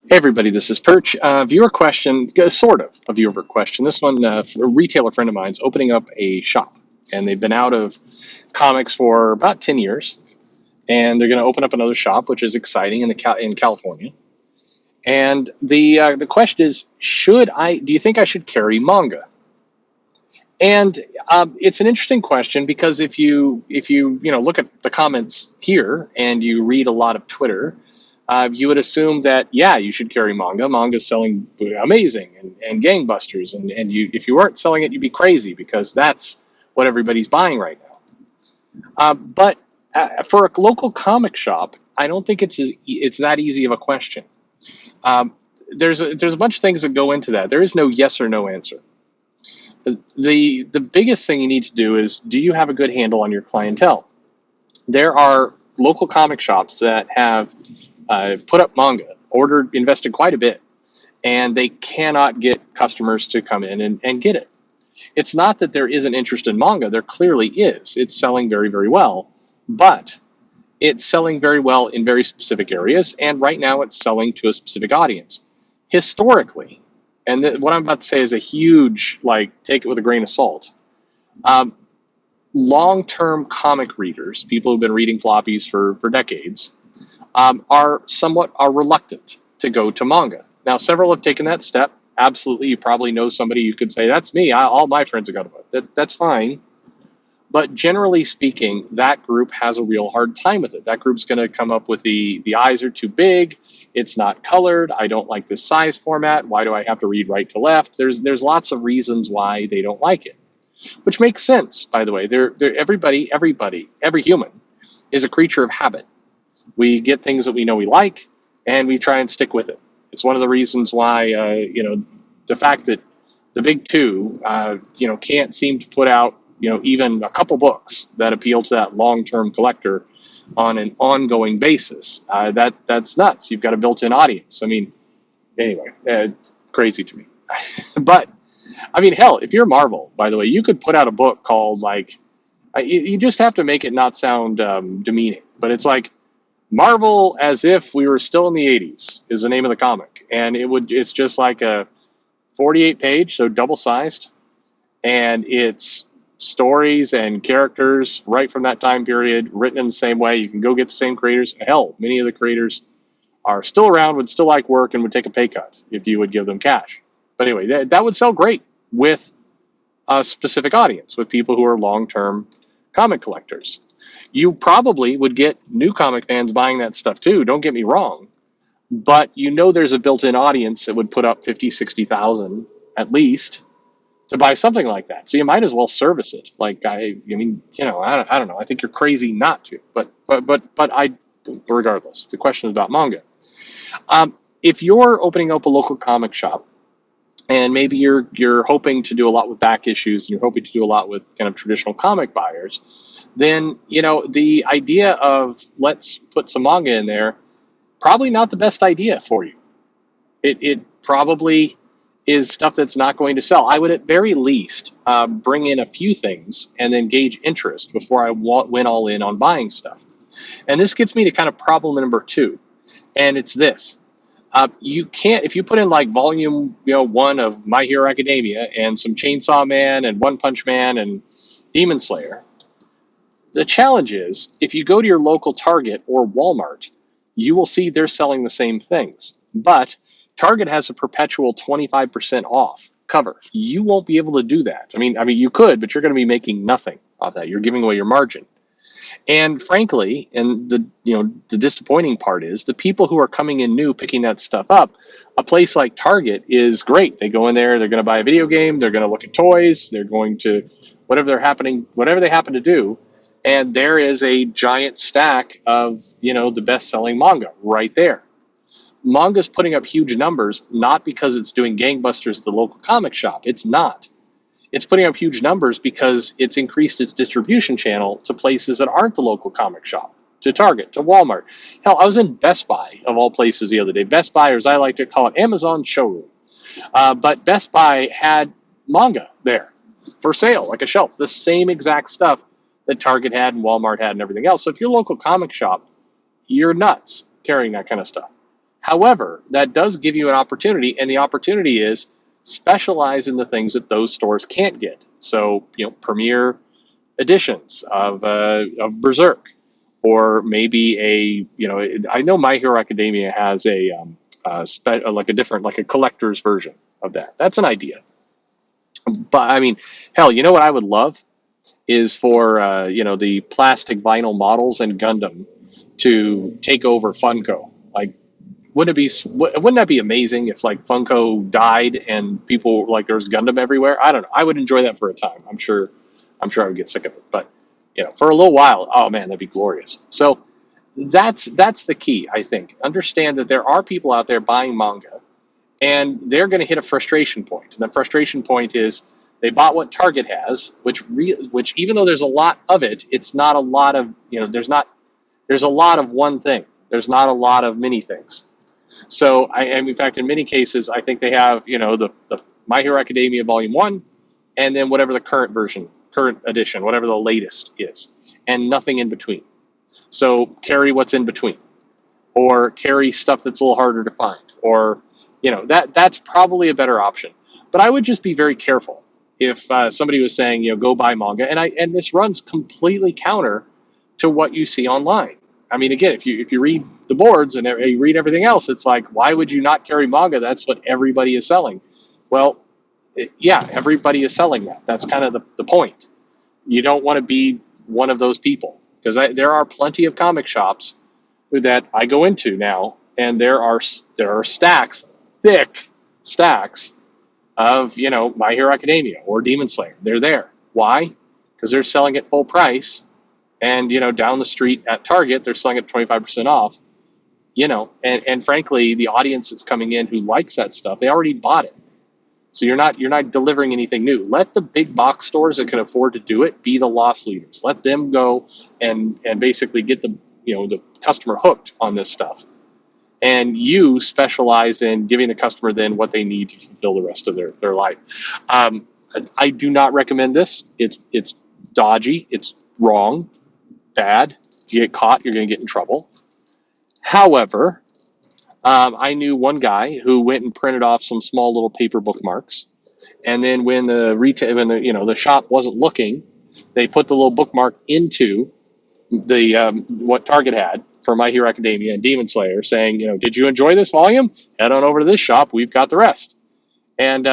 Hey everybody, this is Perch. Viewer question, sort of a viewer question. This one, a retailer friend of mine's opening up a shop, and they've been out of comics for about 10 years, and they're going to open up another shop, which is exciting in California. And the question is, do you think I should carry manga? And it's an interesting question because if you look at the comments here and you read a lot of Twitter, you would assume that yeah, you should carry manga. Manga's selling amazing and gangbusters, and if you weren't selling it, you'd be crazy because that's what everybody's buying right now. But for a local comic shop, I don't think it's that easy of a question. Um, there's a bunch of things that go into that. There is no yes or no answer. The biggest thing you need to do is, do you have a good handle on your clientele? There are local comic shops that have put up manga, invested quite a bit, and they cannot get customers to come in and get it. It's not that there isn't interest in manga, there clearly is. It's selling very, very well, but it's selling very well in very specific areas, and right now it's selling to a specific audience. Historically, and what I'm about to say is a huge, like, take it with a grain of salt. Um, Long-term comic readers, people who've been reading floppies for decades, are reluctant to go to manga. Now, several have taken that step. Absolutely, you probably know somebody you could say, that's me. All my friends have got a book. That's fine. But generally speaking, that group has a real hard time with it. That group's going to come up with the eyes are too big. It's not colored. I don't like this size format. Why do I have to read right to left? There's lots of reasons why they don't like it, which makes sense, by the way. Every human is a creature of habit. We get things that we know we like, and we try and stick with it. It's one of the reasons why, the fact that the big two, can't seem to put out, even a couple books that appeal to that long-term collector on an ongoing basis. That's nuts. You've got a built-in audience. I mean, anyway, crazy to me. But I mean, hell, if you're Marvel, by the way, you could put out a book called like, you just have to make it not sound demeaning, but it's like Marvel as if we were still in the 80s is the name of the comic. And it's just like a 48 page, so double sized. And it's stories and characters right from that time period, written in the same way. You can go get the same creators. Hell, many of the creators are still around, would still like work, and would take a pay cut if you would give them cash. But anyway, that would sell great with a specific audience, with people who are long term comic collectors. You probably would get new comic fans buying that stuff too, don't get me wrong. But there's a built in audience that would put up 50, 60,000 at least to buy something like that. So you might as well service it. Like, I don't know. I think you're crazy not to. Regardless, the question is about manga. If you're opening up a local comic shop, and maybe you're hoping to do a lot with back issues, and you're hoping to do a lot with kind of traditional comic buyers, then the idea of let's put some manga in there, probably not the best idea for you. It probably is stuff that's not going to sell. I would at very least bring in a few things and then gauge interest before I went all in on buying stuff. And this gets me to kind of problem number two, and it's this. You can't, if you put in like volume 1 of My Hero Academia and some Chainsaw Man and One Punch Man and Demon Slayer, the challenge is if you go to your local Target or Walmart, you will see they're selling the same things. But Target has a perpetual 25% off cover. You won't be able to do that. I mean, you could, but you're going to be making nothing off that. You're giving away your margin. And frankly, and the disappointing part is the people who are coming in new, picking that stuff up. A place like Target is great. They go in there, they're going to buy a video game, they're going to look at toys, they're going to whatever they happen to do, and there is a giant stack of the best-selling manga right there. Manga's putting up huge numbers not because it's doing gangbusters at the local comic shop. It's not. It's putting up huge numbers because it's increased its distribution channel to places that aren't the local comic shop, to Target, to Walmart. Hell, I was in Best Buy, of all places, the other day. Best Buy, or as I like to call it, Amazon showroom. But Best Buy had manga there for sale, like a shelf, the same exact stuff that Target had and Walmart had and everything else. So if you're a local comic shop, you're nuts carrying that kind of stuff. However, that does give you an opportunity, and the opportunity is specialize in the things that those stores can't get. So, premier editions of Berserk, or maybe I know My Hero Academia has like a different, like a collector's version of that. That's an idea. But I mean, hell, you know what I would love is for the plastic vinyl models and Gundam to take over Funko. Like, wouldn't that be amazing if like Funko died and people like there's Gundam everywhere? I don't know. I would enjoy that for a time. I'm sure I would get sick of it, but for a little while, oh man, that'd be glorious. So that's the key, I think. Understand that there are people out there buying manga, and they're going to hit a frustration point. And the frustration point is they bought what Target has, which even though there's a lot of it, it's not a lot of there's a lot of one thing. There's not a lot of many things. So and in fact, in many cases, I think they have the My Hero Academia Volume 1, and then whatever the current edition, whatever the latest is, and nothing in between. So carry what's in between, or carry stuff that's a little harder to find, or that's probably a better option. But I would just be very careful if somebody was saying go buy manga, and this runs completely counter to what you see online. I mean, again, if you read the boards and you read everything else, it's like, why would you not carry manga? That's what everybody is selling. Well, yeah, everybody is selling that. That's kind of the point. You don't want to be one of those people, because there are plenty of comic shops that I go into now, and there are stacks, thick stacks of My Hero Academia or Demon Slayer. They're there. Why? Because they're selling it full price, and down the street at Target they're selling it 25% off. And frankly, the audience that's coming in who likes that stuff, they already bought it. So you're not delivering anything new. Let the big box stores that can afford to do it be the loss leaders. Let them go and basically get the customer hooked on this stuff. And you specialize in giving the customer then what they need to fulfill the rest of their life. I do not recommend this. It's dodgy. It's wrong. Bad. If you get caught, you're going to get in trouble. However, I knew one guy who went and printed off some small little paper bookmarks, and then when the shop wasn't looking, they put the little bookmark into the what Target had for My Hero Academia and Demon Slayer, saying, did you enjoy this volume? Head on over to this shop. We've got the rest. And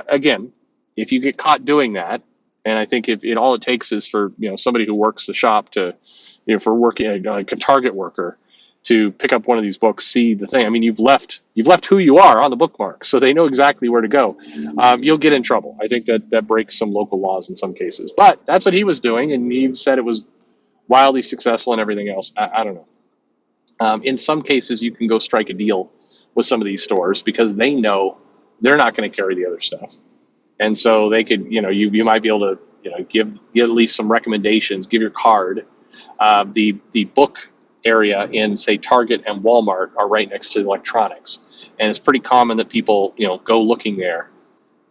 again, if you get caught doing that, and I think if all it takes is for somebody who works the shop to, for working like a Target worker, to pick up one of these books, see the thing. I mean, you've left who you are on the bookmark, so they know exactly where to go. You'll get in trouble. I think that breaks some local laws in some cases. But that's what he was doing, and he said it was wildly successful and everything else. I don't know. In some cases, you can go strike a deal with some of these stores because they know they're not going to carry the other stuff, and so they could, you might be able to, give at least some recommendations, give your card. The book area in, say, Target and Walmart are right next to electronics, and it's pretty common that people, go looking there,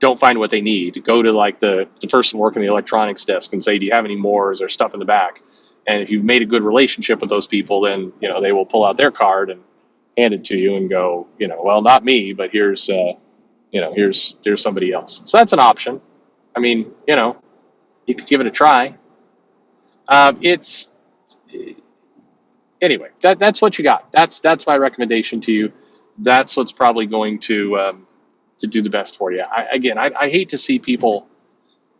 don't find what they need, go to like the person working the electronics desk and say, do you have any more? Is there stuff in the back? And if you've made a good relationship with those people, then they will pull out their card and hand it to you and go, well, not me, but here's here's somebody else. So that's an option. I mean, you could give it a try. It's Anyway, that's what you got. That's my recommendation to you. That's what's probably going to do the best for you. I hate to see people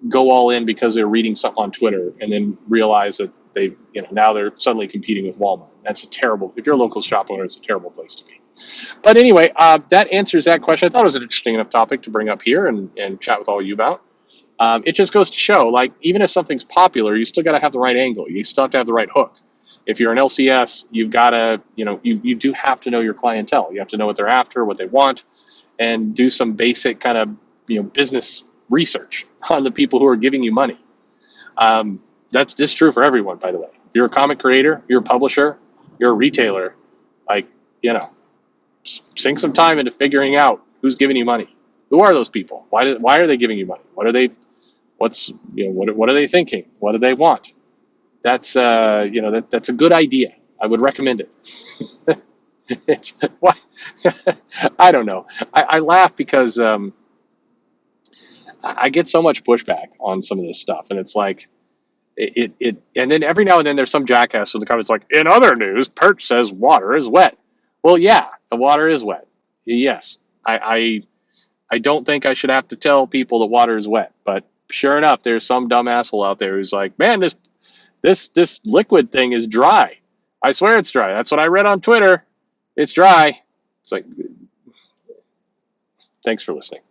go all in because they're reading something on Twitter and then realize that now they're suddenly competing with Walmart. That's a terrible. If you're a local shop owner, it's a terrible place to be. But anyway, that answers that question. I thought it was an interesting enough topic to bring up here and chat with all of you about. It just goes to show, like, even if something's popular, you still got to have the right angle. You still have to have the right hook. If you're an LCS, you've got to, you do have to know your clientele. You have to know what they're after, what they want, and do some basic kind of, business research on the people who are giving you money. This is true for everyone, by the way. If you're a comic creator, you're a publisher, you're a retailer, like, sink some time into figuring out who's giving you money. Who are those people? Why are they giving you money? What are they thinking? What do they want? That's that's a good idea. I would recommend it. It's why I don't know. I laugh because I get so much pushback on some of this stuff, and it's like and then every now and then there's some jackass in the comments like, in other news, Perch says water is wet. Well, yeah, the water is wet. Yes, I don't think I should have to tell people the water is wet, but sure enough, there's some dumb asshole out there who's like, man, this liquid thing is dry. I swear it's dry. That's what I read on Twitter. It's dry. It's like, thanks for listening.